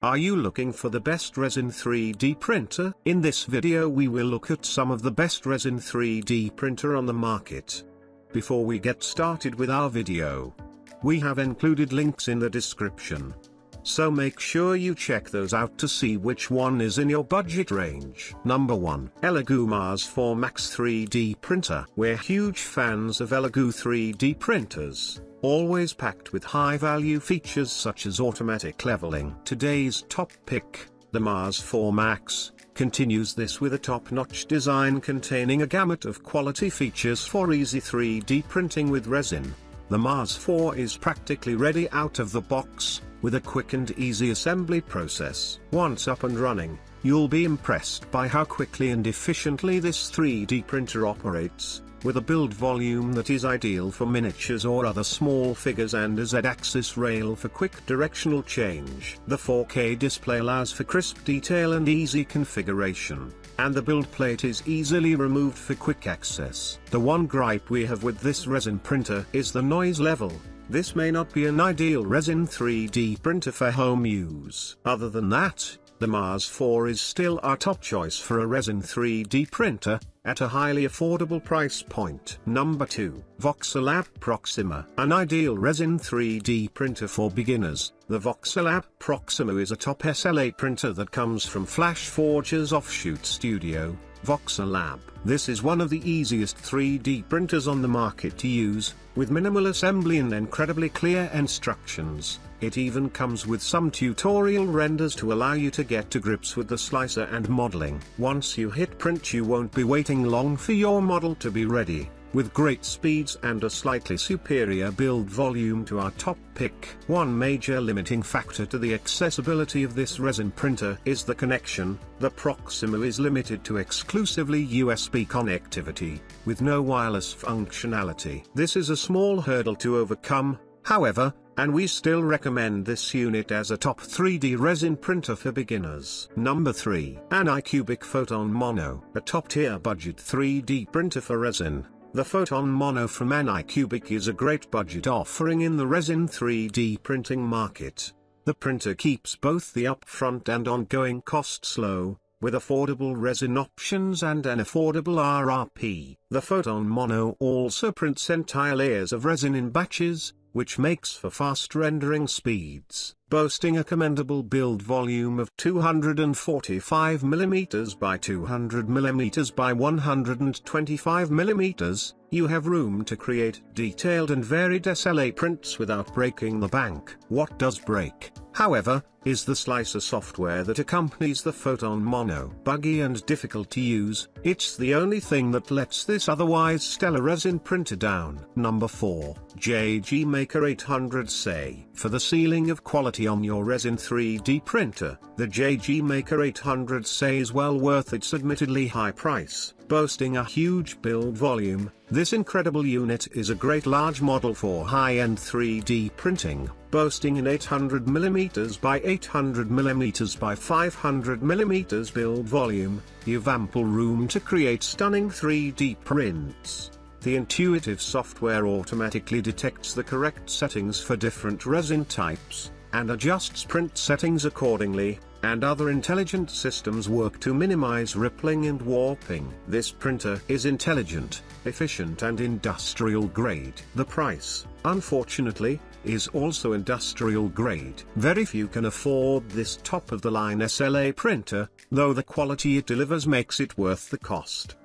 Are you looking for the best resin 3D printer? In this video we will look at some of the best resin 3D printer on the market. Before we get started with our video, we have included links in the description. So make sure you check those out to see which one is in your budget range. Number 1. Elegoo Mars 4 Max 3D Printer. We're huge fans of Elegoo 3D printers, always packed with high-value features such as automatic leveling. Today's top pick, the Mars 4 Max, continues this with a top-notch design containing a gamut of quality features for easy 3D printing with resin. The Mars 4 is practically ready out of the box, with a quick and easy assembly process. Once up and running, you'll be impressed by how quickly and efficiently this 3D printer operates, with a build volume that is ideal for miniatures or other small figures and a Z-axis rail for quick directional change. The 4K display allows for crisp detail and easy configuration, and the build plate is easily removed for quick access. The one gripe we have with this resin printer is the noise level. This may not be an ideal resin 3D printer for home use. Other than that, the Mars 4 is still our top choice for a resin 3D printer, at a highly affordable price point. Number 2. Voxelab Proxima. An ideal resin 3D printer for beginners, the Voxelab Proxima is a top SLA printer that comes from FlashForge's offshoot studio, Voxelab. This is one of the easiest 3D printers on the market to use, with minimal assembly and incredibly clear instructions. It even comes with some tutorial renders to allow you to get to grips with the slicer and modeling. Once you hit print, you won't be waiting long for your model to be ready, with great speeds and a slightly superior build volume to our top pick. One major limiting factor to the accessibility of this resin printer is the connection. The Proxima is limited to exclusively USB connectivity, with no wireless functionality. This is a small hurdle to overcome, however, and we still recommend this unit as a top 3D resin printer for beginners. Number 3. Anycubic Photon Mono. A top-tier budget 3D printer for resin, the Photon Mono from Anycubic is a great budget offering in the resin 3D printing market. The printer keeps both the upfront and ongoing costs low, with affordable resin options and an affordable RRP. The Photon Mono also prints entire layers of resin in batches, which makes for fast rendering speeds. Boasting a commendable build volume of 245mm by 200mm by 125mm, you have room to create detailed and varied SLA prints without breaking the bank. What does break, however, is the slicer software that accompanies the Photon Mono. Buggy and difficult to use, it's the only thing that lets this otherwise stellar resin printer down. Number 4. JG Maker 800 SE. For the ceiling of quality on your resin 3D printer, the JG Maker 800 SE is well worth its admittedly high price. Boasting a huge build volume, this incredible unit is a great large model for high-end 3D printing. Boasting an 800mm by 800mm by 500mm build volume, you've ample room to create stunning 3D prints. The intuitive software automatically detects the correct settings for different resin types, and adjusts print settings accordingly, and other intelligent systems work to minimize rippling and warping. This printer is intelligent, efficient and industrial grade. The price, unfortunately, is also industrial grade. Very few can afford this top-of-the-line SLA printer, though the quality it delivers makes it worth the cost.